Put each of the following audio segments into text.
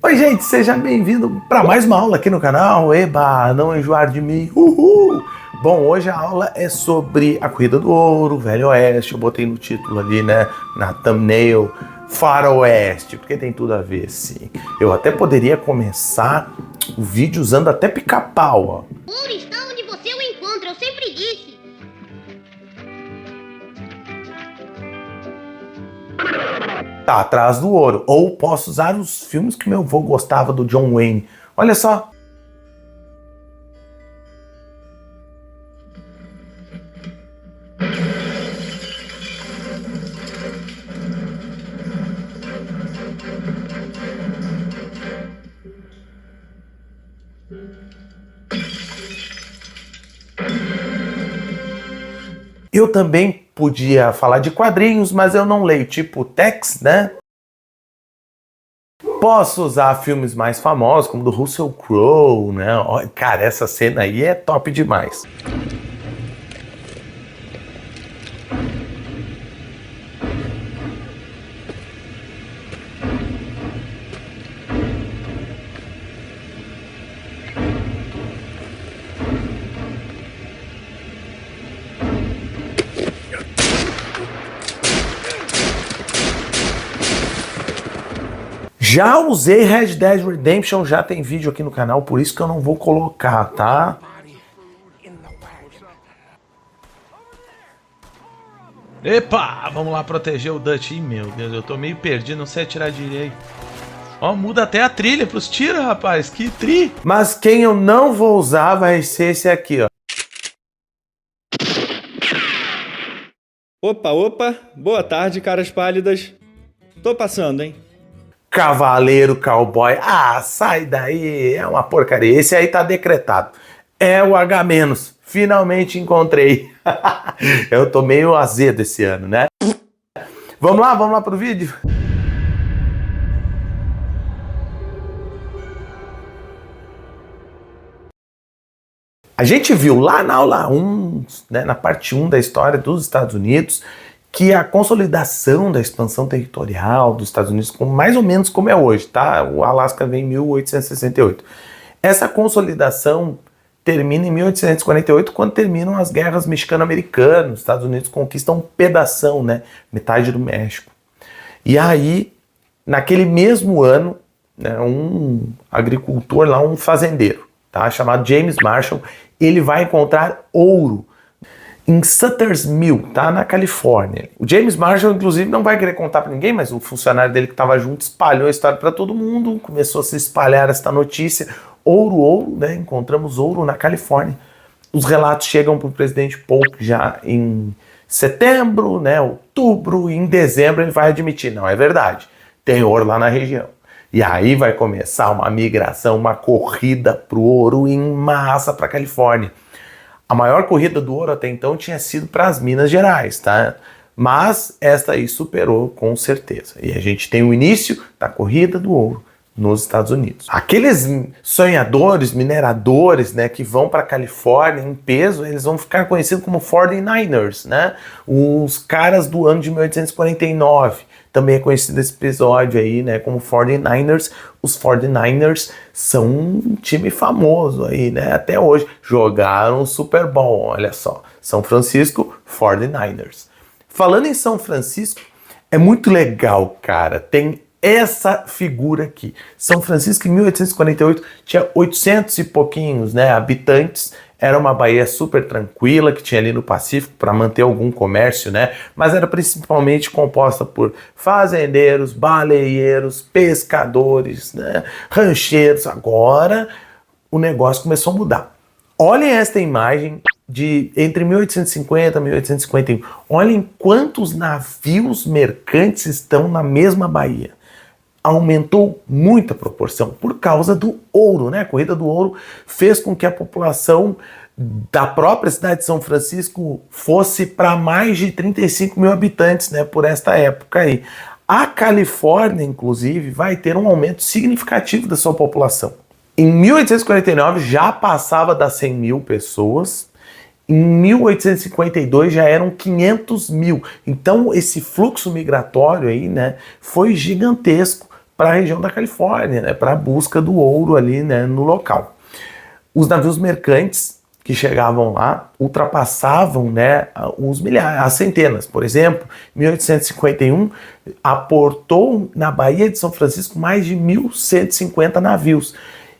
Oi, gente, seja bem-vindo para mais uma aula aqui no canal. Eba, não enjoar de mim. Uhul! Bom, hoje a aula é sobre a Corrida do Ouro, Velho Oeste. Eu botei no título ali, né, na thumbnail, Faroeste, porque tem tudo a ver, sim. Eu até poderia começar o vídeo usando até pica-pau, ó. Ouro está onde você o encontra, eu sempre disse. Tá atrás do ouro. Ou posso usar os filmes que meu avô gostava do John Wayne. Olha só. Eu também podia falar de quadrinhos, mas eu não leio, tipo Tex, né? Posso usar filmes mais famosos, como do Russell Crowe, né? Cara, essa cena aí é top demais. Já usei Red Dead Redemption, já tem vídeo aqui no canal, por isso que eu não vou colocar, tá? Epa, vamos lá proteger o Dutch. Ih, meu Deus, eu tô meio perdido, não sei atirar direito. Ó, muda até a trilha pros tiros, rapaz, que tri. Mas quem eu não vou usar vai ser esse aqui, ó. Opa, boa tarde, caras pálidas. Tô passando, hein? Cavaleiro Cowboy. Ah, sai daí, é uma porcaria. Esse aí tá decretado. É o H-. Finalmente encontrei. Eu tô meio azedo esse ano, né? Vamos lá pro vídeo? A gente viu lá na aula 1, né, na parte 1 da história dos Estados Unidos, que a consolidação da expansão territorial dos Estados Unidos, mais ou menos como é hoje, tá? O Alasca vem em 1868. Essa consolidação termina em 1848, quando terminam as guerras mexicano-americanas. Os Estados Unidos conquistam um pedação, né? Metade do México. E aí, naquele mesmo ano, né, um agricultor lá, um fazendeiro, tá? Chamado James Marshall, ele vai encontrar ouro em Sutter's Mill, tá? Na Califórnia. O James Marshall, inclusive, não vai querer contar para ninguém, mas o funcionário dele que estava junto espalhou a história para todo mundo, começou a se espalhar esta notícia. Ouro, né? Encontramos ouro na Califórnia. Os relatos chegam para o presidente Polk já em setembro, né? Outubro, e em dezembro ele vai admitir, não, é verdade, tem ouro lá na região. E aí vai começar uma migração, uma corrida para o ouro em massa para a Califórnia. A maior corrida do ouro até então tinha sido para as Minas Gerais, tá? Mas esta aí superou com certeza. E a gente tem o início da corrida do ouro nos Estados Unidos. Aqueles sonhadores, mineradores, né, que vão para a Califórnia em peso, eles vão ficar conhecidos como 49ers, né? Os caras do ano de 1849. Também é conhecido esse episódio aí, né, como 49ers. Os 49ers são um time famoso aí, né, até hoje. Jogaram o Super Bowl, olha só. São Francisco 49ers. Falando em São Francisco, é muito legal, cara. Tem essa figura aqui. São Francisco, em 1848, tinha 800 e pouquinhos, né, habitantes. Era uma baía super tranquila que tinha ali no Pacífico para manter algum comércio, né? Mas era principalmente composta por fazendeiros, baleeiros, pescadores, né? Rancheiros. Agora o negócio começou a mudar. Olhem esta imagem de entre 1850 e 1851. Olhem quantos navios mercantes estão na mesma baía. Aumentou muita proporção por causa do ouro, né? A corrida do ouro fez com que a população da própria cidade de São Francisco fosse para mais de 35 mil habitantes, né? Por esta época aí. A Califórnia, inclusive, vai ter um aumento significativo da sua população. Em 1849 já passava das 100 mil pessoas. Em 1852 já eram 500 mil. Então esse fluxo migratório aí, né, foi gigantesco para a região da Califórnia, né, para a busca do ouro ali, né, no local. Os navios mercantes que chegavam lá ultrapassavam, né, os milhares, as centenas. Por exemplo, em 1851 aportou na Baía de São Francisco mais de 1.150 navios.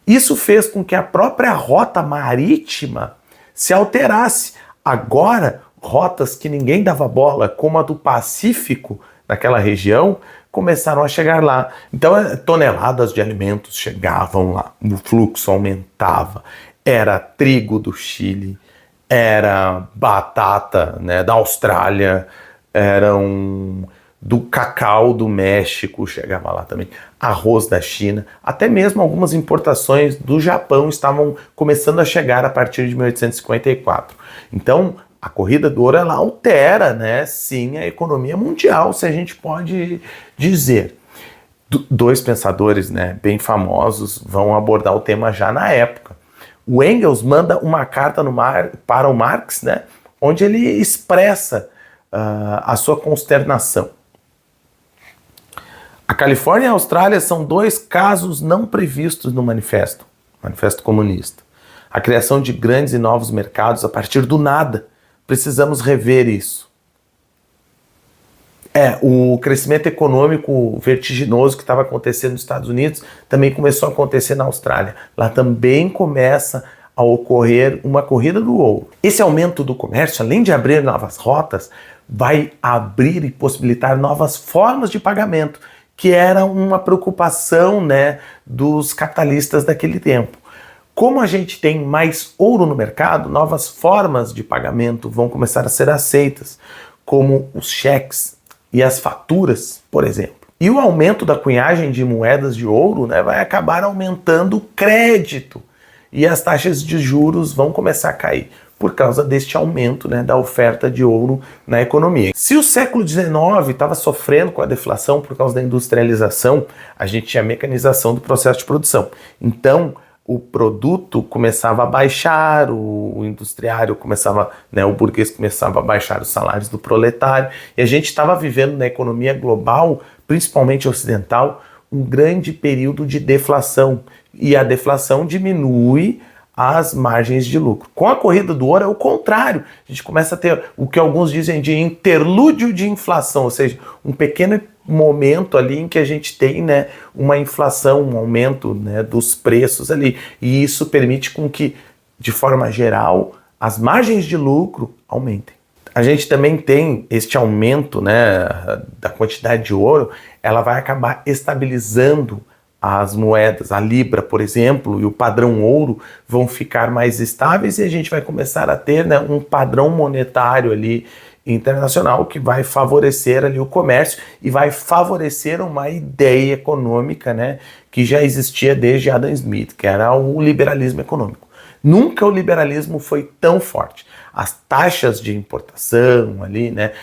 Isso fez com que a própria rota marítima se alterasse. Agora, rotas que ninguém dava bola, como a do Pacífico, naquela região, começaram a chegar lá. Então, toneladas de alimentos chegavam lá, o fluxo aumentava. Era trigo do Chile, era batata, né, da Austrália, eram do cacau do México, chegava lá também, arroz da China, até mesmo algumas importações do Japão estavam começando a chegar a partir de 1854. Então, a corrida do ouro, ela altera, né, sim, a economia mundial, se a gente pode dizer. Dois pensadores, né, bem famosos vão abordar o tema já na época. O Engels manda uma carta para o Marx, né, onde ele expressa a sua consternação. A Califórnia e a Austrália são dois casos não previstos no Manifesto Comunista. A criação de grandes e novos mercados a partir do nada. Precisamos rever isso. O crescimento econômico vertiginoso que estava acontecendo nos Estados Unidos também começou a acontecer na Austrália. Lá também começa a ocorrer uma corrida do ouro. Esse aumento do comércio, além de abrir novas rotas, vai abrir e possibilitar novas formas de pagamento, que era uma preocupação, né, dos capitalistas daquele tempo. Como a gente tem mais ouro no mercado, novas formas de pagamento vão começar a ser aceitas, como os cheques e as faturas, por exemplo. E o aumento da cunhagem de moedas de ouro, né, vai acabar aumentando o crédito e as taxas de juros vão começar a cair por causa deste aumento, né, da oferta de ouro na economia. Se o século XIX estava sofrendo com a deflação por causa da industrialização, a gente tinha a mecanização do processo de produção. Então, o produto começava a baixar, o industriário começava, né, o burguês começava a baixar os salários do proletário, e a gente estava vivendo na economia global, principalmente ocidental, um grande período de deflação, e a deflação diminui as margens de lucro. Com a corrida do ouro é o contrário, a gente começa a ter o que alguns dizem de interlúdio de inflação, ou seja, um pequeno momento ali em que a gente tem, né, uma inflação, um aumento, né, dos preços ali, e isso permite com que, de forma geral, as margens de lucro aumentem. A gente também tem este aumento, né, da quantidade de ouro, ela vai acabar estabilizando as moedas, a libra, por exemplo, e o padrão ouro vão ficar mais estáveis e a gente vai começar a ter, né, um padrão monetário ali internacional que vai favorecer ali o comércio e vai favorecer uma ideia econômica, né, que já existia desde Adam Smith, que era o liberalismo econômico. Nunca o liberalismo foi tão forte. As taxas de importação ali, né,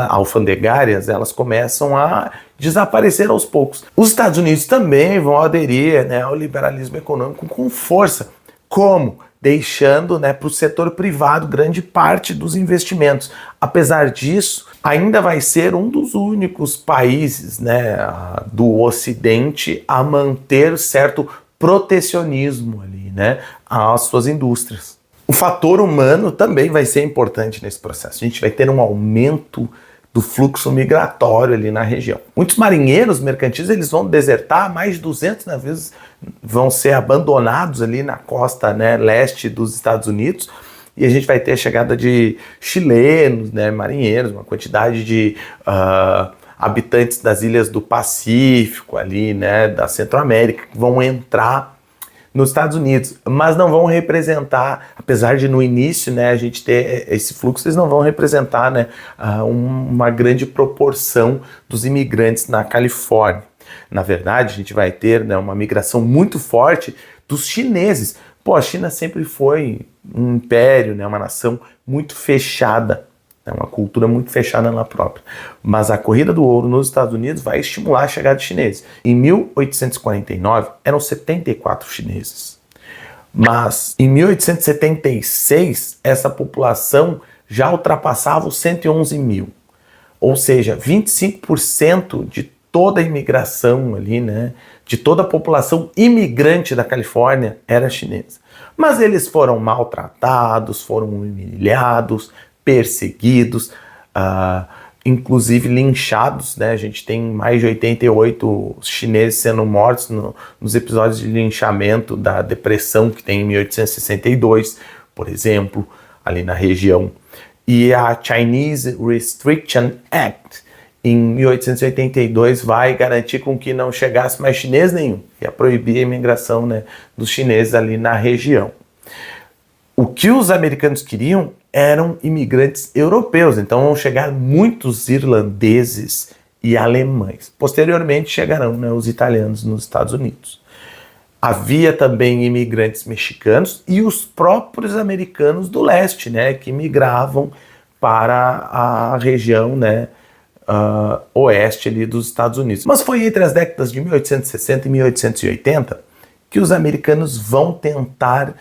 alfandegárias, elas começam a desaparecer aos poucos. Os Estados Unidos também vão aderir, né, ao liberalismo econômico com força. Como? Deixando, né, para o setor privado grande parte dos investimentos. Apesar disso, ainda vai ser um dos únicos países, né, do Ocidente a manter certo protecionismo ali, né, às suas indústrias. O fator humano também vai ser importante nesse processo. A gente vai ter um aumento do fluxo migratório ali na região. Muitos marinheiros mercantis eles vão desertar, mais de 200 navios vão ser abandonados ali na costa, né, leste dos Estados Unidos, e a gente vai ter a chegada de chilenos, né, marinheiros, uma quantidade de habitantes das ilhas do Pacífico ali, né, da Centro-América, que vão entrar nos Estados Unidos, mas não vão representar, apesar de no início, né, a gente ter esse fluxo, eles não vão representar, né, uma grande proporção dos imigrantes na Califórnia. Na verdade, a gente vai ter, né, uma migração muito forte dos chineses. Pô, a China sempre foi um império, né, uma nação muito fechada, né, uma cultura muito fechada na própria. Mas a corrida do ouro nos Estados Unidos vai estimular a chegada de chineses. Em 1849, eram 74 chineses. Mas em 1876, essa população já ultrapassava os 111 mil. Ou seja, 25% de toda a imigração ali, né, de toda a população imigrante da Califórnia era chinesa. Mas eles foram maltratados, foram humilhados, perseguidos, inclusive linchados, né? A gente tem mais de 88 chineses sendo mortos nos episódios de linchamento da depressão que tem em 1862, por exemplo, ali na região. E a Chinese Restriction Act, em 1882, vai garantir com que não chegasse mais chinês nenhum, ia proibir a imigração, né, dos chineses ali na região. O que os americanos queriam eram imigrantes europeus, então vão chegar muitos irlandeses e alemães. Posteriormente chegarão, né, os italianos nos Estados Unidos. Havia também imigrantes mexicanos e os próprios americanos do leste, né, que migravam para a região, né, oeste ali dos Estados Unidos. Mas foi entre as décadas de 1860 e 1880 que os americanos vão tentar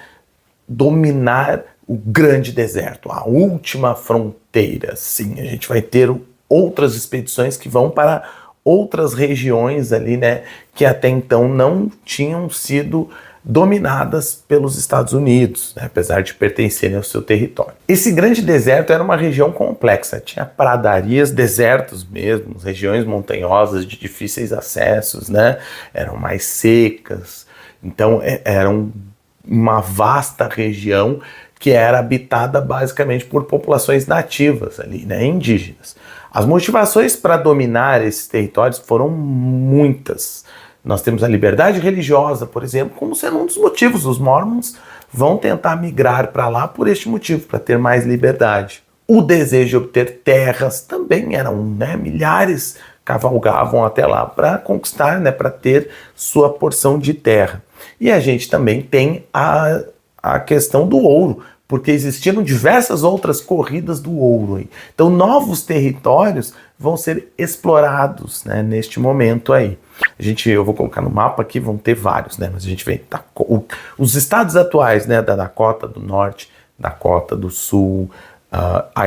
dominar o grande deserto, a última fronteira. Sim, a gente vai ter outras expedições que vão para outras regiões ali, né, que até então não tinham sido dominadas pelos Estados Unidos, né, apesar de pertencerem ao seu território. Esse grande deserto era uma região complexa, tinha pradarias, desertos mesmo, regiões montanhosas de difíceis acessos, né, eram mais secas, então era uma vasta região que era habitada basicamente por populações nativas ali, né, indígenas. As motivações para dominar esses territórios foram muitas. Nós temos a liberdade religiosa, por exemplo, como sendo um dos motivos. Os Mormons vão tentar migrar para lá por este motivo, para ter mais liberdade. O desejo de obter terras também eram, né, milhares cavalgavam até lá para conquistar, né, para ter sua porção de terra. E a gente também tem a questão do ouro, porque existiram diversas outras corridas do ouro aí. Então novos territórios vão ser explorados, né, neste momento aí. Eu vou colocar no mapa aqui, vão ter vários, né, mas a gente vê os estados atuais, né, da Dakota do Norte, Dakota do Sul,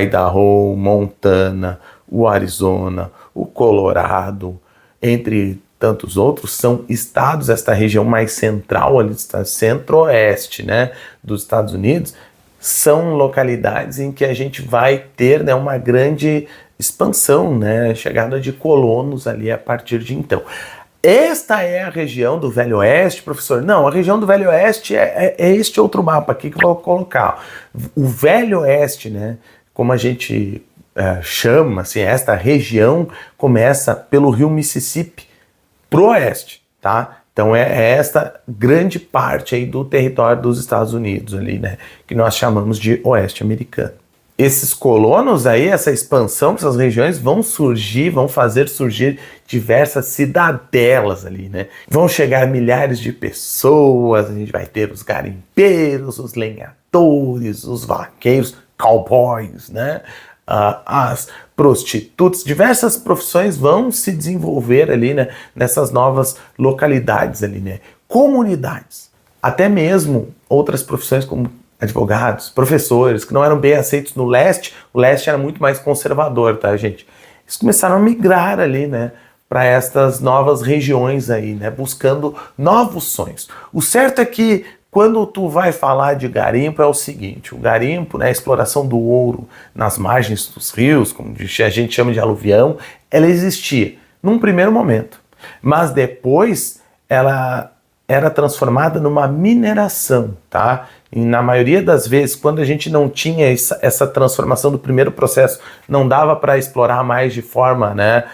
Idaho, Montana, o Arizona, o Colorado, entre tantos outros, são estados, esta região mais central, ali, centro-oeste, né, dos Estados Unidos, são localidades em que a gente vai ter, né, uma grande expansão, né, chegada de colonos ali a partir de então. Esta é a região do Velho Oeste, professor? Não, a região do Velho Oeste é este outro mapa aqui que eu vou colocar. O Velho Oeste, né, como a gente chama, assim, esta região começa pelo rio Mississippi pro oeste, tá? Então é esta grande parte aí do território dos Estados Unidos ali, né, que nós chamamos de Oeste Americano. Esses colonos aí, essa expansão dessas regiões vão fazer surgir diversas cidadelas ali, né? Vão chegar milhares de pessoas, a gente vai ter os garimpeiros, os lenhadores, os vaqueiros, cowboys, né? As prostitutas, diversas profissões vão se desenvolver ali, né, nessas novas localidades ali, né, comunidades, até mesmo outras profissões como advogados, professores, que não eram bem aceitos no leste. O leste era muito mais conservador, tá, gente? Eles começaram a migrar ali, né, para estas novas regiões aí, né, buscando novos sonhos. O certo é que quando tu vai falar de garimpo é o seguinte, o garimpo, né, a exploração do ouro nas margens dos rios, como a gente chama de aluvião, ela existia num primeiro momento, mas depois ela era transformada numa mineração, tá? E na maioria das vezes, quando a gente não tinha essa transformação do primeiro processo, não dava para explorar mais de forma, né,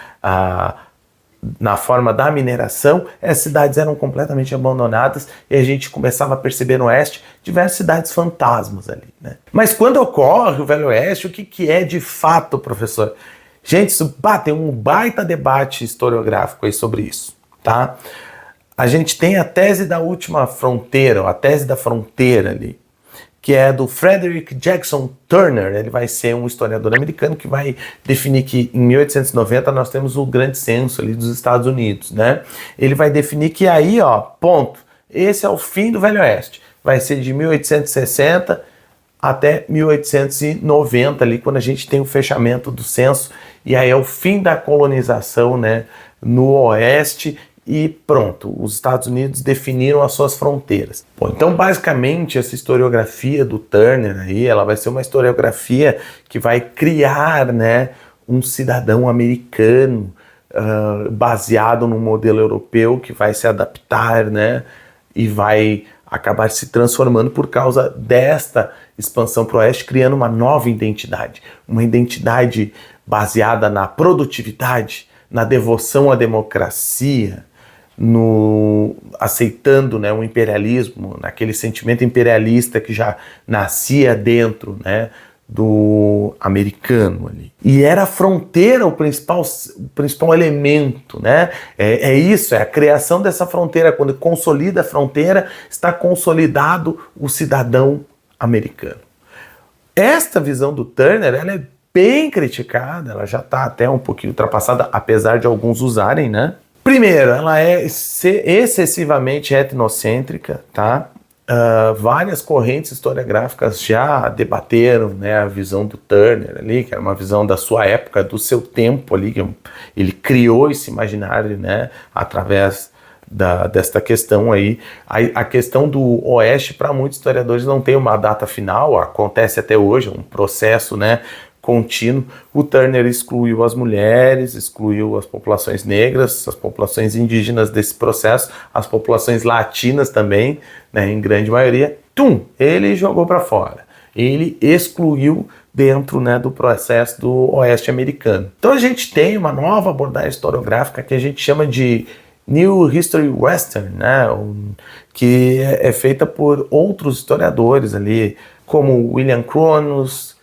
na forma da mineração, as cidades eram completamente abandonadas e a gente começava a perceber no oeste diversas cidades fantasmas ali, né? Mas quando ocorre o Velho Oeste, o que é de fato, professor? Gente, tem um baita debate historiográfico aí sobre isso, tá? A gente tem a tese da última fronteira, a tese da fronteira ali, que é do Frederick Jackson Turner. Ele vai ser um historiador americano que vai definir que em 1890 nós temos o grande censo ali dos Estados Unidos, né? Ele vai definir que aí, ó, ponto, esse é o fim do Velho Oeste. Vai ser de 1860 até 1890 ali, quando a gente tem o fechamento do censo, e aí é o fim da colonização, né, no oeste e pronto, os Estados Unidos definiram as suas fronteiras. Bom, então basicamente essa historiografia do Turner aí, ela vai ser uma historiografia que vai criar, né, um cidadão americano baseado no modelo europeu que vai se adaptar, né, e vai acabar se transformando por causa desta expansão para o oeste, criando uma nova identidade, uma identidade baseada na produtividade, na devoção à democracia, aceitando, né, o imperialismo, naquele sentimento imperialista que já nascia dentro, né, do americano ali. E era a fronteira o principal elemento, né? É isso, é a criação dessa fronteira. Quando consolida a fronteira, está consolidado o cidadão americano. Esta visão do Turner, ela é bem criticada, ela já está até um pouquinho ultrapassada, apesar de alguns usarem, né? Primeiro, ela é excessivamente etnocêntrica, tá? Várias correntes historiográficas já debateram, né, a visão do Turner ali, que era uma visão da sua época, do seu tempo ali, que ele criou esse imaginário, né, através desta questão aí. A questão do Oeste, para muitos historiadores, não tem uma data final, acontece até hoje, um processo, né, contínuo. O Turner excluiu as mulheres, excluiu as populações negras, as populações indígenas desse processo, as populações latinas também, né, em grande maioria. Ele jogou para fora. Ele excluiu dentro, né, do processo do Oeste americano. Então a gente tem uma nova abordagem historiográfica que a gente chama de New History Western, né, que é feita por outros historiadores ali, como William Kronos,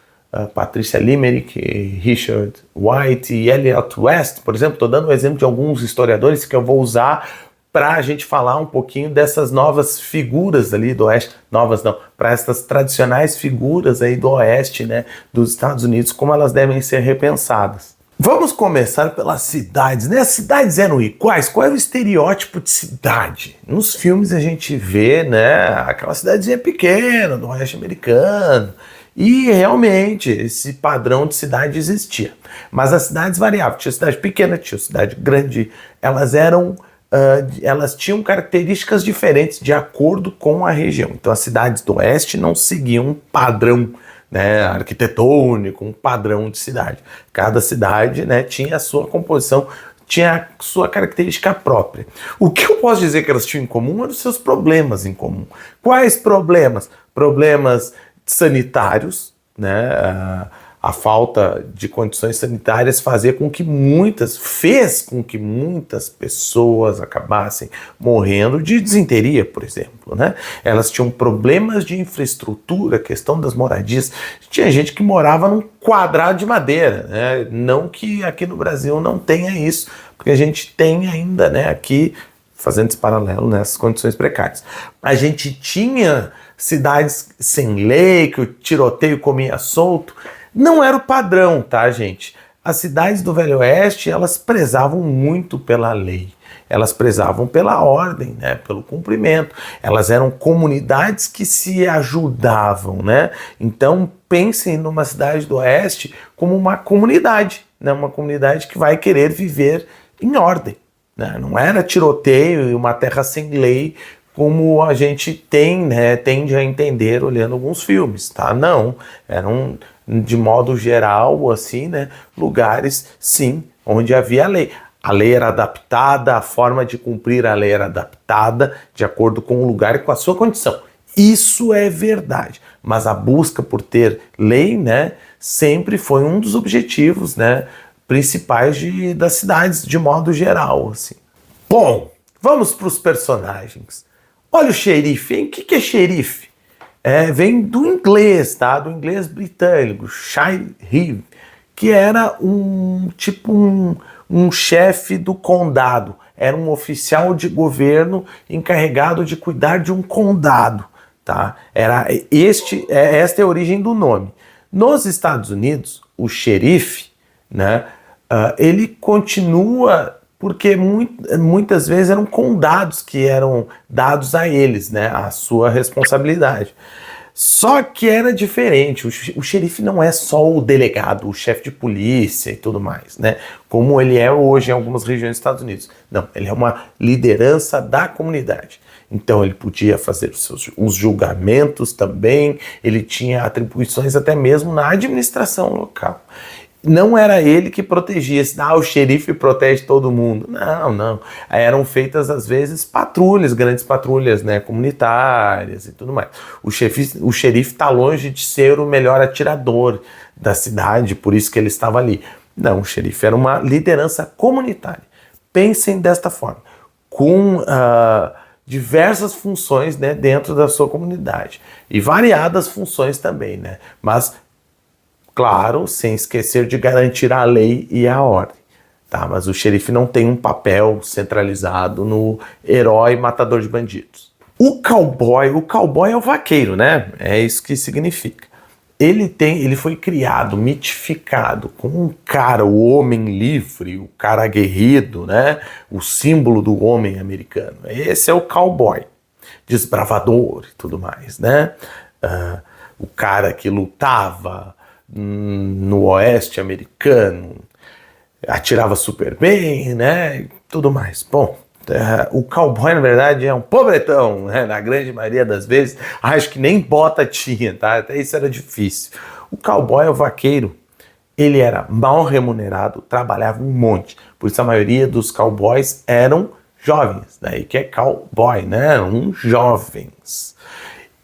Patricia Limerick, Richard White e Elliot West, por exemplo. Estou dando um exemplo de alguns historiadores que eu vou usar para a gente falar um pouquinho dessas novas figuras ali do Oeste, novas não, para essas tradicionais figuras aí do Oeste, né, dos Estados Unidos, como elas devem ser repensadas. Vamos começar pelas cidades, né? As cidades eram iguais? Qual é o estereótipo de cidade? Nos filmes a gente vê, né, aquela cidadezinha pequena do Oeste americano. E realmente esse padrão de cidade existia. Mas as cidades variavam. Tinha cidade pequena, tinha cidade grande. Elas tinham características diferentes de acordo com a região. Então as cidades do Oeste não seguiam um padrão, né, arquitetônico, um padrão de cidade. Cada cidade, né, tinha a sua composição, tinha a sua característica própria. O que eu posso dizer que elas tinham em comum eram os seus problemas em comum. Quais problemas? Problemas sanitários, né? A falta de condições sanitárias fez com que muitas pessoas acabassem morrendo de disenteria, por exemplo, né? Elas tinham problemas de infraestrutura, questão das moradias. Tinha gente que morava num quadrado de madeira, né? Não que aqui no Brasil não tenha isso, porque a gente tem ainda, né, aqui, fazendo esse paralelo nessas condições precárias. A gente tinha cidades sem lei, que o tiroteio comia solto. Não era o padrão, tá, gente? As cidades do Velho Oeste, elas prezavam muito pela lei. Elas prezavam pela ordem, né, pelo cumprimento. Elas eram comunidades que se ajudavam, né? Então, pensem numa cidade do Oeste como uma comunidade, né? Uma comunidade que vai querer viver em ordem, né? Não era tiroteio e uma terra sem lei, como a gente tende a entender olhando alguns filmes, tá? Não, eram, de modo geral, assim, né, lugares, sim, onde havia lei. A lei era adaptada, a forma de cumprir a lei era adaptada de acordo com o lugar e com a sua condição. Isso é verdade, mas a busca por ter lei, né, sempre foi um dos objetivos, né, principais das cidades, de modo geral, assim. Bom, vamos para os personagens. Olha o xerife, hein? O que é xerife? Vem do inglês, tá? Do inglês britânico, sheriff, que era um chefe do condado. Era um oficial de governo encarregado de cuidar de um condado, tá? Esta é a origem do nome. Nos Estados Unidos, o xerife, né, ele continua, porque muitas vezes eram condados que eram dados a eles, né, a sua responsabilidade. Só que era diferente, o xerife não é só o delegado, o chefe de polícia e tudo mais, né? Como ele é hoje em algumas regiões dos Estados Unidos. Não, ele é uma liderança da comunidade. Então ele podia fazer os julgamentos também, ele tinha atribuições até mesmo na administração local. Não era ele que protegia, o xerife protege todo mundo. Não. Eram feitas, às vezes, patrulhas, grandes patrulhas, né, comunitárias e tudo mais. O xerife está longe de ser o melhor atirador da cidade, por isso que ele estava ali. Não, o xerife era uma liderança comunitária. Pensem desta forma, com diversas funções, né, dentro da sua comunidade. E variadas funções também, né? Mas claro, sem esquecer de garantir a lei e a ordem, tá? Mas o xerife não tem um papel centralizado no herói matador de bandidos. O cowboy é o vaqueiro, né? É isso que significa. Ele foi criado, mitificado como um cara, o homem livre, o cara aguerrido, né? O símbolo do homem americano. Esse é o cowboy, desbravador e tudo mais, né? O cara que lutava no oeste americano, atirava super bem, né, tudo mais. Bom, o cowboy, na verdade, é um pobretão, né, na grande maioria das vezes, acho que nem bota tinha, tá, até isso era difícil. O cowboy é o vaqueiro, ele era mal remunerado, trabalhava um monte, por isso a maioria dos cowboys eram jovens, daí que é cowboy, né, jovens.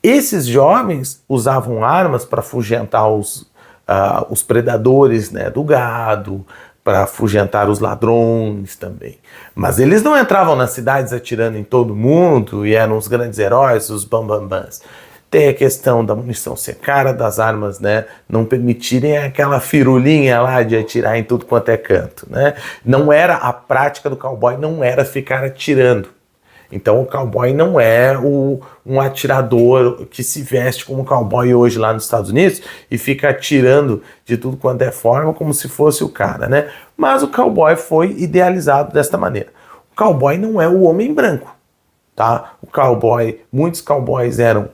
Esses jovens usavam armas para afugentar os predadores, né, do gado, para afugentar os ladrões também. Mas eles não entravam nas cidades atirando em todo mundo e eram os grandes heróis, os bambambãs. Tem a questão da munição ser cara, das armas, né, não permitirem aquela firulinha lá de atirar em tudo quanto é canto, né? Não era a prática do cowboy, não era ficar atirando. Então o cowboy não é um atirador que se veste como cowboy hoje lá nos Estados Unidos e fica atirando de tudo quanto é forma como se fosse o cara, né? Mas o cowboy foi idealizado desta maneira. O cowboy não é o homem branco, tá? Muitos cowboys eram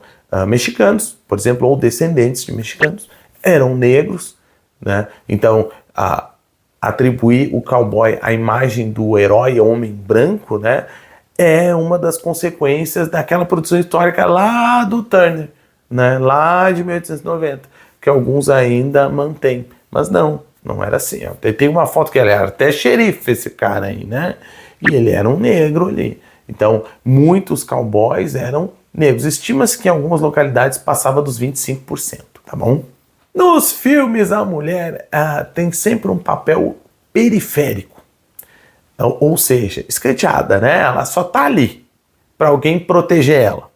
mexicanos, por exemplo, ou descendentes de mexicanos, eram negros, né? Então atribuir o cowboy à imagem do herói homem branco, né, é uma das consequências daquela produção histórica lá do Turner, né, lá de 1890, que alguns ainda mantêm. Mas não era assim. Tem uma foto que ele era até xerife, esse cara aí, né? E ele era um negro ali. Então, muitos cowboys eram negros. Estima-se que em algumas localidades passava dos 25%, tá bom? Nos filmes, a mulher tem sempre um papel periférico. Ou seja, escanteada, né? Ela só tá ali para alguém proteger ela.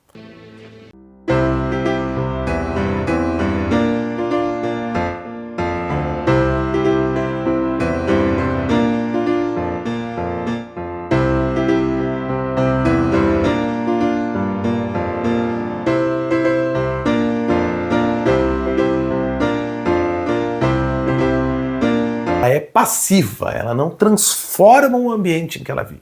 Ela é passiva, ela não transforma o ambiente em que ela vive.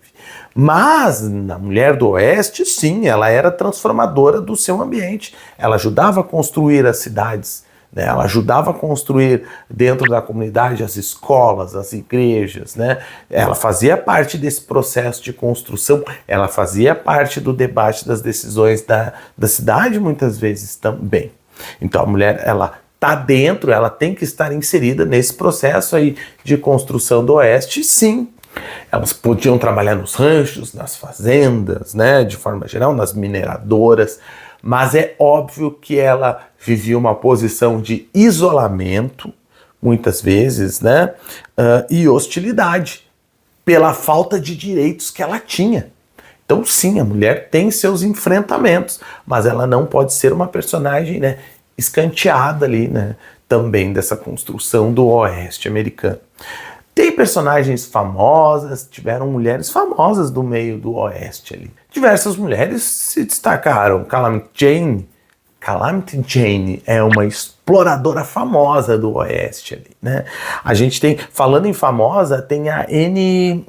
Mas na Mulher do Oeste, sim, ela era transformadora do seu ambiente. Ela ajudava a construir as cidades, né? Ela ajudava a construir dentro da comunidade as escolas, as igrejas, né? Ela fazia parte desse processo de construção, ela fazia parte do debate das decisões da cidade muitas vezes também. Então a mulher, ela está dentro, ela tem que estar inserida nesse processo aí de construção do Oeste, sim. Elas podiam trabalhar nos ranchos, nas fazendas, né, de forma geral, nas mineradoras, mas é óbvio que ela vivia uma posição de isolamento, muitas vezes, né, e hostilidade, pela falta de direitos que ela tinha. Então, sim, a mulher tem seus enfrentamentos, mas ela não pode ser uma personagem, né, escanteada ali, né, também dessa construção do Oeste americano. Tem personagens famosas, tiveram mulheres famosas do meio do Oeste ali. Diversas mulheres se destacaram. Calamity Jane é uma exploradora famosa do Oeste ali, né? A gente tem, falando em famosa, tem a Anne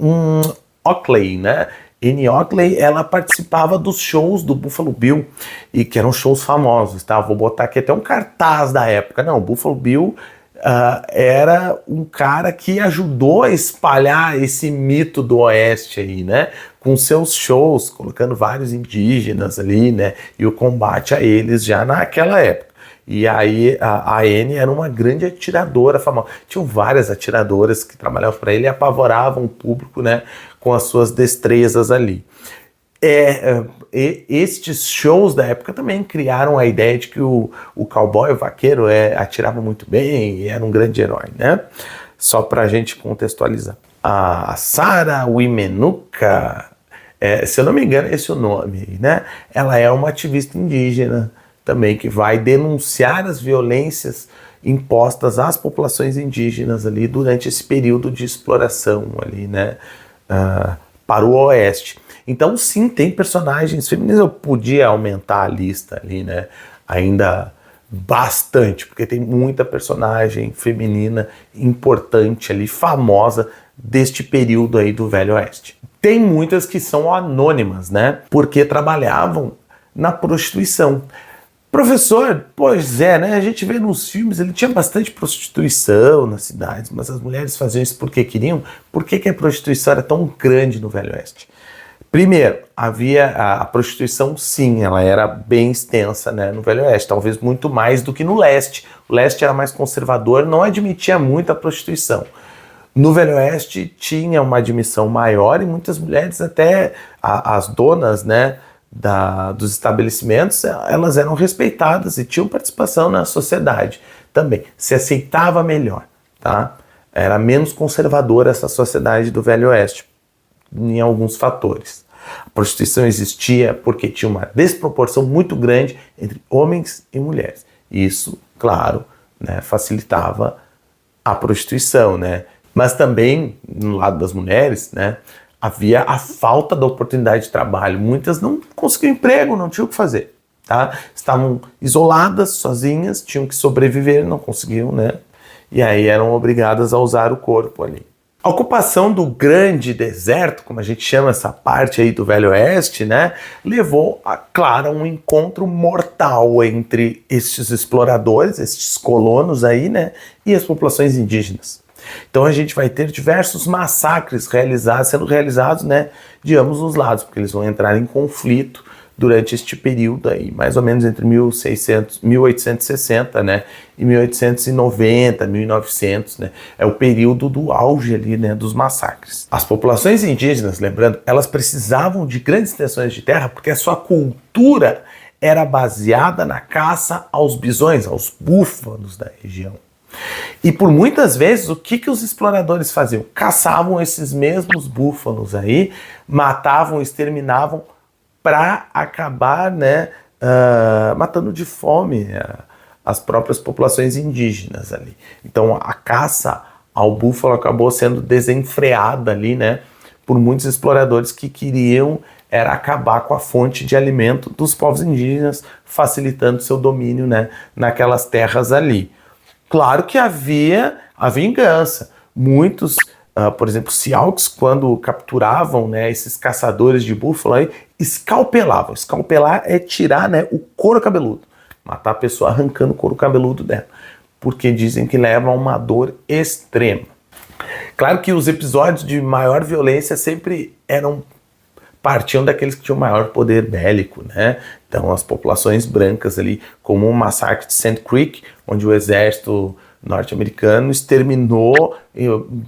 Oakley, né? Annie Oakley, ela participava dos shows do Buffalo Bill, e que eram shows famosos, tá? Vou botar aqui até um cartaz da época. Não, o Buffalo Bill era um cara que ajudou a espalhar esse mito do Oeste aí, né? Com seus shows, colocando vários indígenas ali, né? E o combate a eles já naquela época. E aí a Annie era uma grande atiradora famosa. Tinham várias atiradoras que trabalhavam para ele e apavoravam o público, né, com as suas destrezas ali. Estes shows da época também criaram a ideia de que o cowboy, o vaqueiro, atirava muito bem e era um grande herói, né? Só para a gente contextualizar. A Sarah Wimenuka, se eu não me engano, esse é o nome, né? Ela é uma ativista indígena também, que vai denunciar as violências impostas às populações indígenas ali durante esse período de exploração ali, né, para o Oeste. Então, sim, tem personagens femininas. Eu podia aumentar a lista ali, né, ainda bastante, porque tem muita personagem feminina importante ali, famosa, deste período aí do Velho Oeste. Tem muitas que são anônimas, né, porque trabalhavam na prostituição. Professor, pois é, né? A gente vê nos filmes, ele tinha bastante prostituição nas cidades, mas as mulheres faziam isso porque queriam. Por que a prostituição era tão grande no Velho Oeste? Primeiro, havia a prostituição, sim, ela era bem extensa, né, no Velho Oeste, talvez muito mais do que no Leste. O Leste era mais conservador, não admitia muito a prostituição. No Velho Oeste tinha uma admissão maior e muitas mulheres, até as donas, né, dos estabelecimentos, elas eram respeitadas e tinham participação na sociedade também. Se aceitava melhor, tá? Era menos conservadora essa sociedade do Velho Oeste, em alguns fatores. A prostituição existia porque tinha uma desproporção muito grande entre homens e mulheres. Isso, claro, né, facilitava a prostituição, né? Mas também, no lado das mulheres, né, havia a falta da oportunidade de trabalho. Muitas não conseguiam emprego, não tinham o que fazer, tá? Estavam isoladas, sozinhas, tinham que sobreviver, não conseguiam, né? E aí eram obrigadas a usar o corpo ali. A ocupação do grande deserto, como a gente chama essa parte aí do Velho Oeste, né, levou a, claro, um encontro mortal entre estes exploradores, estes colonos aí, né, e as populações indígenas. Então a gente vai ter diversos massacres sendo realizados, né, de ambos os lados, porque eles vão entrar em conflito durante este período aí, mais ou menos entre 1860, né, e 1890, 1900, né, é o período do auge ali, né, dos massacres. As populações indígenas, lembrando, elas precisavam de grandes extensões de terra porque a sua cultura era baseada na caça aos bisões, aos búfalos da região. E por muitas vezes, o que os exploradores faziam? Caçavam esses mesmos búfalos aí, matavam, exterminavam, para acabar, né, matando de fome as próprias populações indígenas ali. Então a caça ao búfalo acabou sendo desenfreada ali, né, por muitos exploradores que queriam acabar com a fonte de alimento dos povos indígenas, facilitando seu domínio, né, naquelas terras ali. Claro que havia a vingança. Muitos, por exemplo, Siaux, quando capturavam, né, esses caçadores de búfalo, aí, escalpelavam. Escalpelar é tirar, né, o couro cabeludo. Matar a pessoa arrancando o couro cabeludo dela. Porque dizem que leva a uma dor extrema. Claro que os episódios de maior violência sempre partiam daqueles que tinham maior poder bélico, né? Então as populações brancas ali, como o massacre de Sand Creek, onde o exército norte-americano exterminou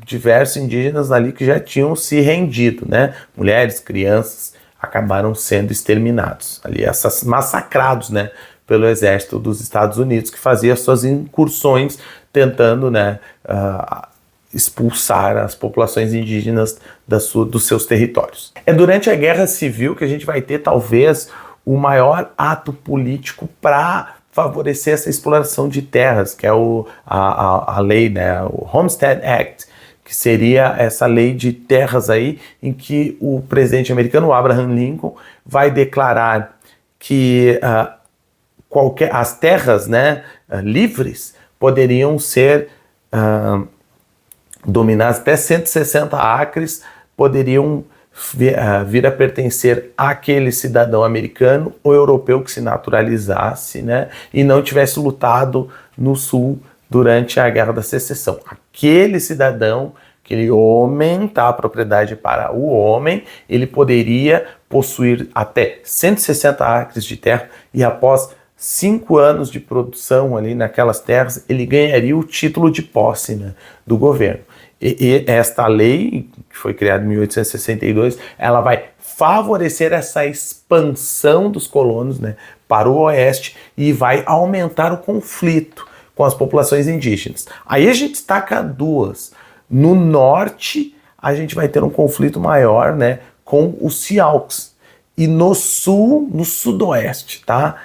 diversos indígenas ali que já tinham se rendido, né? Mulheres, crianças acabaram sendo exterminados, ali massacrados, né, pelo exército dos Estados Unidos, que fazia suas incursões tentando, né, expulsar as populações indígenas dos seus territórios. É durante a Guerra Civil que a gente vai ter talvez o maior ato político para favorecer essa exploração de terras, que é a lei, né, o Homestead Act, que seria essa lei de terras aí, em que o presidente americano, Abraham Lincoln, vai declarar que as terras, né, livres poderiam ser dominadas, até 160 acres poderiam vir a pertencer àquele cidadão americano ou europeu que se naturalizasse, né, e não tivesse lutado no Sul durante a Guerra da Secessão. Aquele cidadão, aquele homem, tá, a propriedade para o homem, ele poderia possuir até 160 acres de terra e após 5 anos de produção ali naquelas terras, ele ganharia o título de posse, né, do governo. E esta lei, que foi criada em 1862, ela vai favorecer essa expansão dos colonos, né, para o oeste e vai aumentar o conflito com as populações indígenas. Aí a gente destaca duas. No norte, a gente vai ter um conflito maior, né, com os Siaux. E no sul, no sudoeste, tá?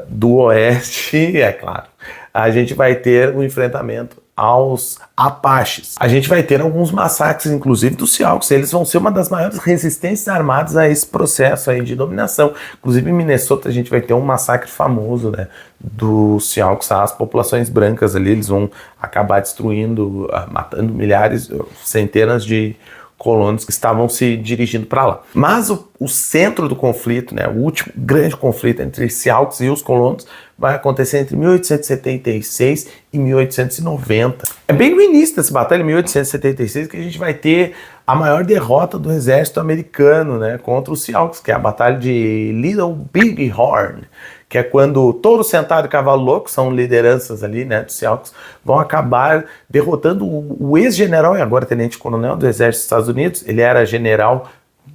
Do oeste, é claro, a gente vai ter um enfrentamento aos Apaches. A gente vai ter alguns massacres, inclusive dos Siaux. Eles vão ser uma das maiores resistências armadas a esse processo aí de dominação. Inclusive em Minnesota a gente vai ter um massacre famoso, né, dos Siaux às populações brancas ali. Eles vão acabar destruindo, matando milhares, centenas de colonos que estavam se dirigindo para lá. Mas o centro do conflito, né, o último grande conflito entre Siaux e os colonos, vai acontecer entre 1876 e 1890. É bem no início dessa batalha, em 1876, que a gente vai ter a maior derrota do exército americano, né, contra os Siaux, que é a Batalha de Little Big Horn, que é quando Touro Sentado e Cavalo Louco, são lideranças ali, né, dos Siaux, vão acabar derrotando o ex-general e agora tenente-coronel do exército dos Estados Unidos. Ele era general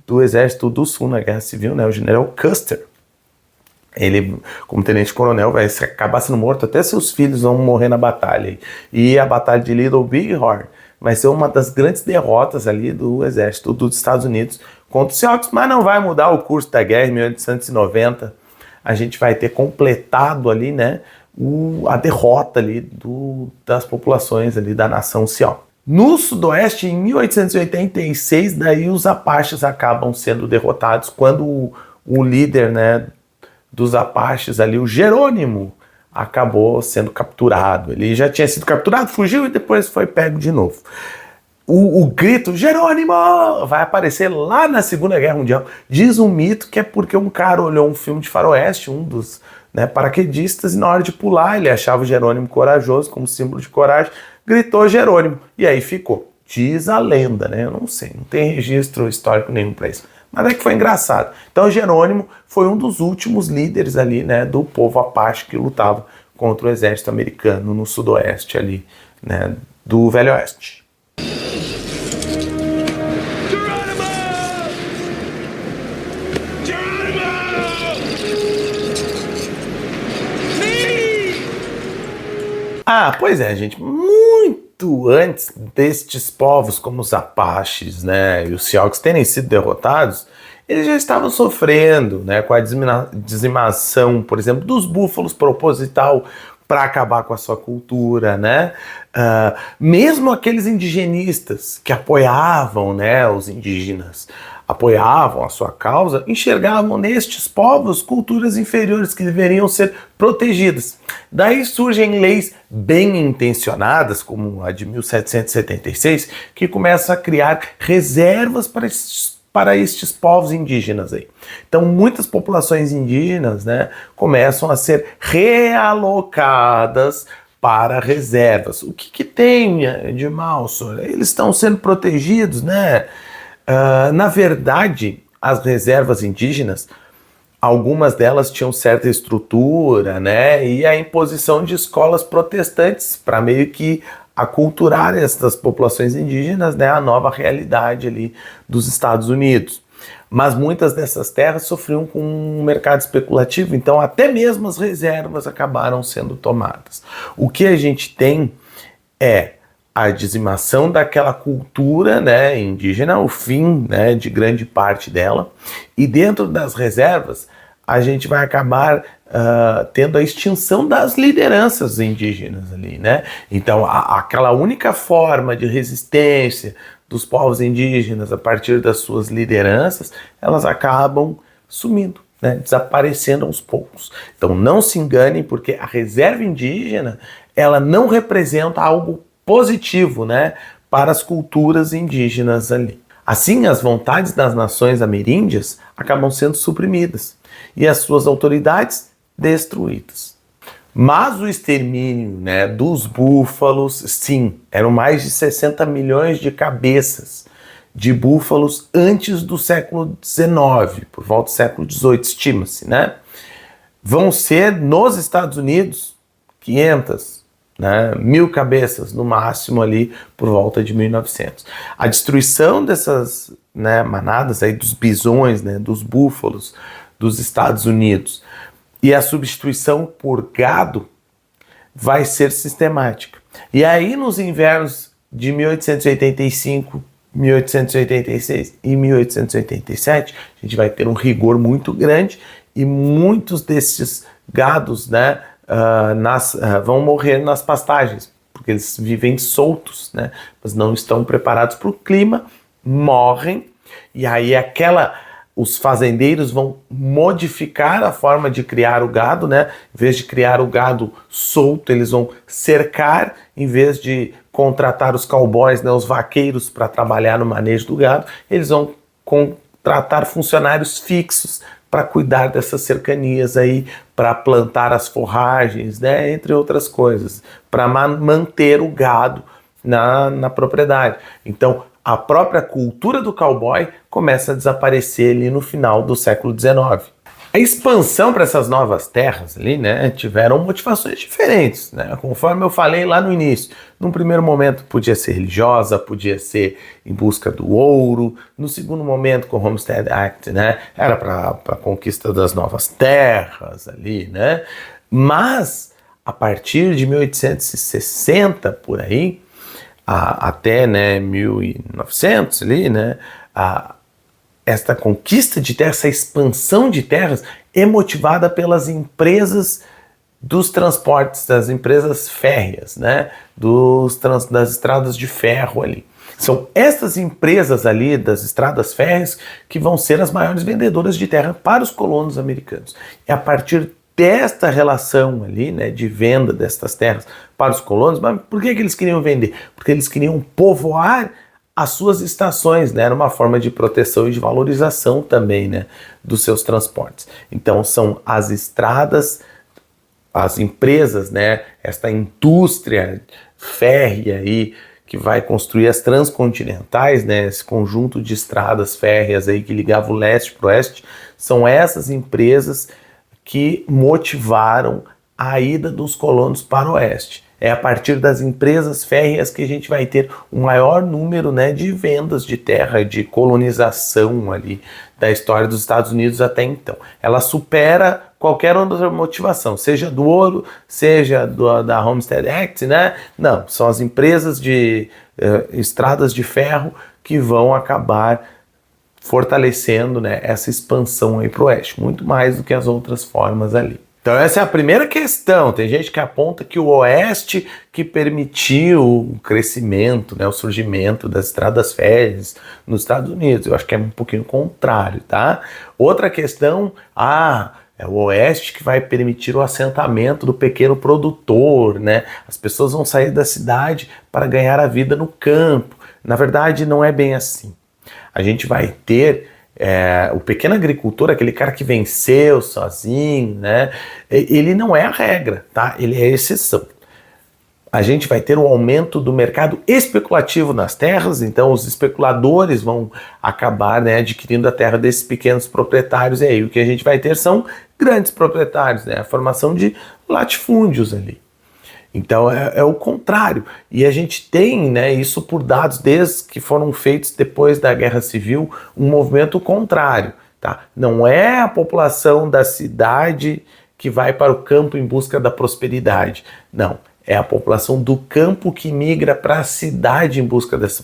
do exército do Sul na Guerra Civil, né, o general Custer. Ele, como tenente-coronel, vai acabar sendo morto, até seus filhos vão morrer na batalha. E a Batalha de Little Big Horn vai ser uma das grandes derrotas ali do exército dos Estados Unidos contra os Siaux, mas não vai mudar o curso da guerra. Em 1890 a gente vai ter completado ali, né, a derrota ali das populações ali da nação Siaux. No sudoeste, em 1886, daí os Apaches acabam sendo derrotados quando o líder, né, dos Apaches ali, o Jerônimo, acabou sendo capturado. Ele já tinha sido capturado, fugiu e depois foi pego de novo. O grito Jerônimo vai aparecer lá na Segunda Guerra Mundial. Diz um mito que é porque um cara olhou um filme de faroeste, um dos, né, paraquedistas, e na hora de pular ele achava o Jerônimo corajoso, como símbolo de coragem, gritou Jerônimo, e aí ficou. Diz a lenda, né? Eu não sei, não tem registro histórico nenhum para isso. Mas é que foi engraçado. Então Jerônimo foi um dos últimos líderes ali, né, do povo Apache que lutava contra o exército americano no sudoeste ali, né, do Velho Oeste. Ah, pois é, gente, muito antes destes povos como os Apaches, né, e os Siaux terem sido derrotados, eles já estavam sofrendo, né, com a dizimação, por exemplo, dos búfalos proposital para acabar com a sua cultura, né? Mesmo aqueles indigenistas que apoiavam, né, os indígenas, apoiavam a sua causa, enxergavam nestes povos culturas inferiores que deveriam ser protegidas. Daí surgem leis bem intencionadas, como a de 1776, que começam a criar reservas para estes povos indígenas aí. Então muitas populações indígenas, né, começam a ser realocadas para reservas. O que tem de mal, senhor? Eles estão sendo protegidos, né? Na verdade, as reservas indígenas, algumas delas tinham certa estrutura, né? E a imposição de escolas protestantes para meio que aculturar essas populações indígenas, né, a nova realidade ali dos Estados Unidos. Mas muitas dessas terras sofriam com um mercado especulativo, então até mesmo as reservas acabaram sendo tomadas. O que a gente tem é a dizimação daquela cultura, né, indígena, o fim, né, de grande parte dela, e dentro das reservas a gente vai acabar tendo a extinção das lideranças indígenas ali, né? Então aquela única forma de resistência dos povos indígenas a partir das suas lideranças, elas acabam sumindo, né, desaparecendo aos poucos. Então não se enganem, porque a reserva indígena, ela não representa algo positivo, né, para as culturas indígenas ali. Assim, as vontades das nações ameríndias acabam sendo suprimidas e as suas autoridades destruídas. Mas o extermínio, né, dos búfalos, sim, eram mais de 60 milhões de cabeças de búfalos antes do século XIX, por volta do século XVIII, estima-se, né? Vão ser, nos Estados Unidos, 500, né, 1.000 cabeças no máximo ali por volta de 1900. A destruição dessas, né, manadas aí dos bisões, né, dos búfalos dos Estados Unidos e a substituição por gado vai ser sistemática. E aí nos invernos de 1885, 1886 e 1887, a gente vai ter um rigor muito grande e muitos desses gados, né, vão morrer nas pastagens, porque eles vivem soltos, né, mas não estão preparados para o clima, morrem, e aí os fazendeiros vão modificar a forma de criar o gado, né? Em vez de criar o gado solto, eles vão cercar, em vez de contratar os cowboys, né, os vaqueiros para trabalhar no manejo do gado, eles vão contratar funcionários fixos para cuidar dessas cercanias aí, para plantar as forragens, né, entre outras coisas, para manter o gado na propriedade. Então, a própria cultura do cowboy começa a desaparecer ali no final do século XIX. A expansão para essas novas terras ali, né, tiveram motivações diferentes, né, conforme eu falei lá no início. Num primeiro momento podia ser religiosa, podia ser em busca do ouro. No segundo momento, com o Homestead Act, né, era para a conquista das novas terras ali, né. Mas a partir de 1860 por aí, até, né, 1900 ali, né, esta conquista de terras, essa expansão de terras é motivada pelas empresas dos transportes, das empresas férreas, né, das estradas de ferro ali. São essas empresas ali das estradas férreas que vão ser as maiores vendedoras de terra para os colonos americanos. É a partir desta relação ali, né, de venda destas terras para os colonos. Mas por que eles queriam vender? Porque eles queriam povoar as suas estações, né, era uma forma de proteção e de valorização também, né, dos seus transportes. Então são as estradas, as empresas, né, esta indústria férrea aí que vai construir as transcontinentais, né, esse conjunto de estradas férreas aí que ligava o leste para o oeste, são essas empresas que motivaram a ida dos colonos para o oeste. É a partir das empresas férreas que a gente vai ter o maior número, né, de vendas de terra, de colonização ali da história dos Estados Unidos até então. Ela supera qualquer outra motivação, seja do ouro, seja da Homestead Act, né? Não, são as empresas de estradas de ferro que vão acabar fortalecendo, né, essa expansão aí para o oeste, muito mais do que as outras formas ali. Então essa é a primeira questão. Tem gente que aponta que o oeste que permitiu o crescimento, né, o surgimento das estradas férreas nos Estados Unidos. Eu acho que é um pouquinho contrário, tá? Outra questão, é o oeste que vai permitir o assentamento do pequeno produtor, né? As pessoas vão sair da cidade para ganhar a vida no campo. Na verdade, não é bem assim. A gente vai ter o pequeno agricultor, aquele cara que venceu sozinho, né? Ele não é a regra, tá? Ele é a exceção. A gente vai ter um aumento do mercado especulativo nas terras, então os especuladores vão acabar, né, adquirindo a terra desses pequenos proprietários, e aí o que a gente vai ter são grandes proprietários, né? A formação de latifúndios ali. Então é o contrário, e a gente tem, né, isso por dados desde que foram feitos depois da Guerra Civil, um movimento contrário, tá? Não é a população da cidade que vai para o campo em busca da prosperidade, não, é a população do campo que migra para a cidade em busca dessa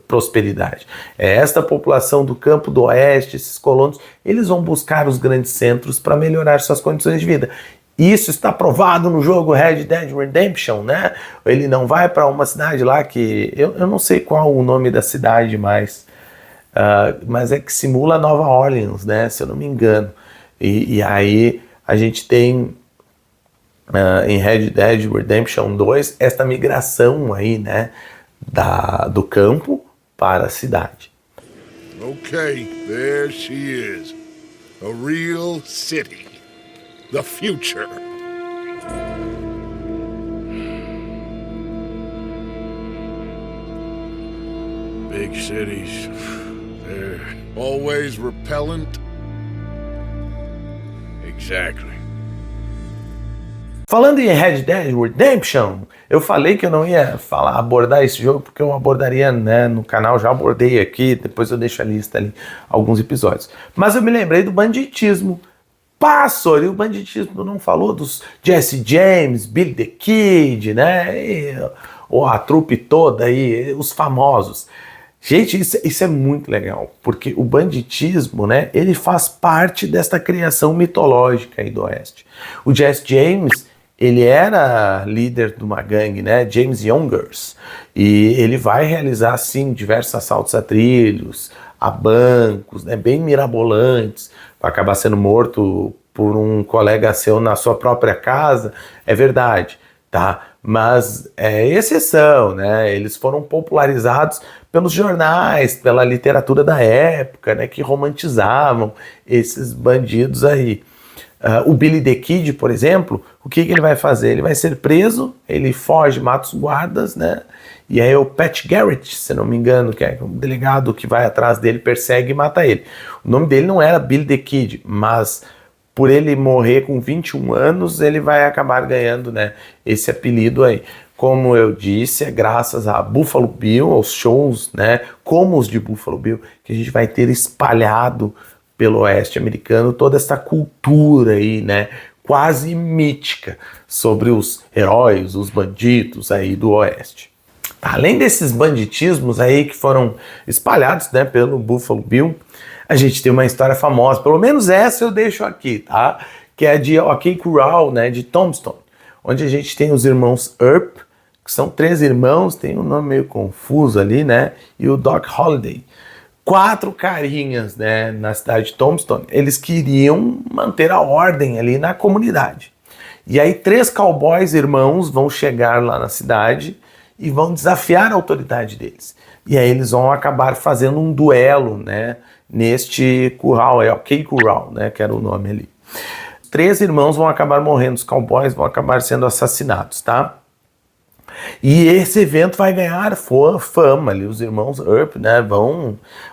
prosperidade. É esta população do campo do oeste, esses colonos, eles vão buscar os grandes centros para melhorar suas condições de vida. Isso está provado no jogo Red Dead Redemption, né? Ele não vai para uma cidade lá que... Eu não sei qual o nome da cidade mais, mas é que simula Nova Orleans, né? Se eu não me engano. E aí a gente tem em Red Dead Redemption 2 esta migração aí, né? Do campo para a cidade. Okay, there she is. A real city. The future. Big cities. They're always repellent. Exactly. Falando em Red Dead Redemption, eu falei que eu não ia abordar esse jogo porque eu abordaria, né, no canal, já abordei aqui, depois eu deixo a lista ali, alguns episódios. Mas eu me lembrei do banditismo. Passou ali, o banditismo não falou dos Jesse James, Billy the Kid, né, ou a trupe toda aí, os famosos. Gente, isso é muito legal, porque o banditismo, né, ele faz parte desta criação mitológica aí do Oeste. O Jesse James, ele era líder de uma gangue, né, James Youngers, e ele vai realizar, sim, diversos assaltos a trilhos, a bancos, né, bem mirabolantes, vai acabar sendo morto por um colega seu na sua própria casa, é verdade, tá? Mas é exceção, né? Eles foram popularizados pelos jornais, pela literatura da época, né? Que romantizavam esses bandidos aí. O Billy the Kid, por exemplo, o que ele vai fazer? Ele vai ser preso, ele foge, mata os guardas, né? E aí o Pat Garrett, se não me engano, que é um delegado que vai atrás dele, persegue e mata ele. O nome dele não era Billy the Kid, mas por ele morrer com 21 anos, ele vai acabar ganhando, né, esse apelido aí. Como eu disse, é graças a Buffalo Bill, aos shows, né, como os de Buffalo Bill, que a gente vai ter espalhado pelo Oeste americano toda essa cultura aí, né, quase mítica sobre os heróis, os bandidos aí do Oeste. Além desses banditismos aí que foram espalhados, né, pelo Buffalo Bill, a gente tem uma história famosa, pelo menos essa eu deixo aqui, tá? Que é de OK Corral, né, de Tombstone, onde a gente tem os irmãos Earp, que são 3 irmãos, tem um nome meio confuso ali, né, e o Doc Holliday. 4 carinhas, né, na cidade de Tombstone, eles queriam manter a ordem ali na comunidade. E aí 3 cowboys irmãos vão chegar lá na cidade e vão desafiar a autoridade deles. E aí eles vão acabar fazendo um duelo, né, neste curral, OK Corral, né, que era o nome ali. 3 irmãos vão acabar morrendo, os cowboys vão acabar sendo assassinados, tá? E esse evento vai ganhar fama ali, os irmãos Earp, né,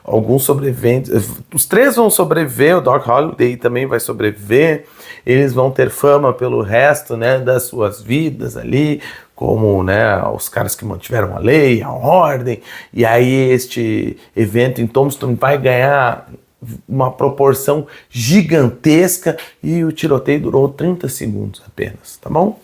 alguns sobreviventes, os 3 vão sobreviver, o Doc Holliday também vai sobreviver, eles vão ter fama pelo resto, né, das suas vidas ali, como, né, os caras que mantiveram a lei, a ordem, e aí este evento em Tombstone vai ganhar uma proporção gigantesca e o tiroteio durou 30 segundos apenas, tá bom?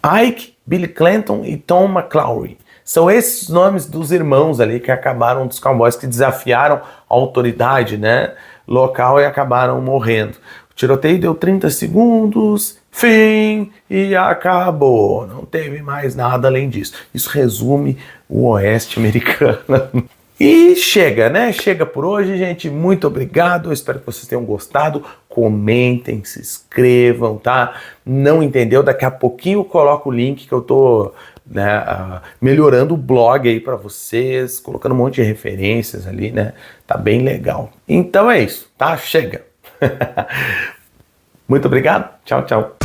Ike, Billy Clanton e Tom McClaury. São esses nomes dos irmãos ali que acabaram, dos cowboys que desafiaram a autoridade, né, local e acabaram morrendo. O tiroteio deu 30 segundos, fim, e acabou. Não teve mais nada além disso. Isso resume o Oeste americano. E chega, né? Chega por hoje, gente. Muito obrigado. Eu espero que vocês tenham gostado. Comentem, se inscrevam, tá? Não entendeu? Daqui a pouquinho eu coloco o link que eu tô, né, melhorando o blog aí para vocês, colocando um monte de referências ali, né? Tá bem legal. Então é isso, tá? Chega. Muito obrigado. Tchau, tchau.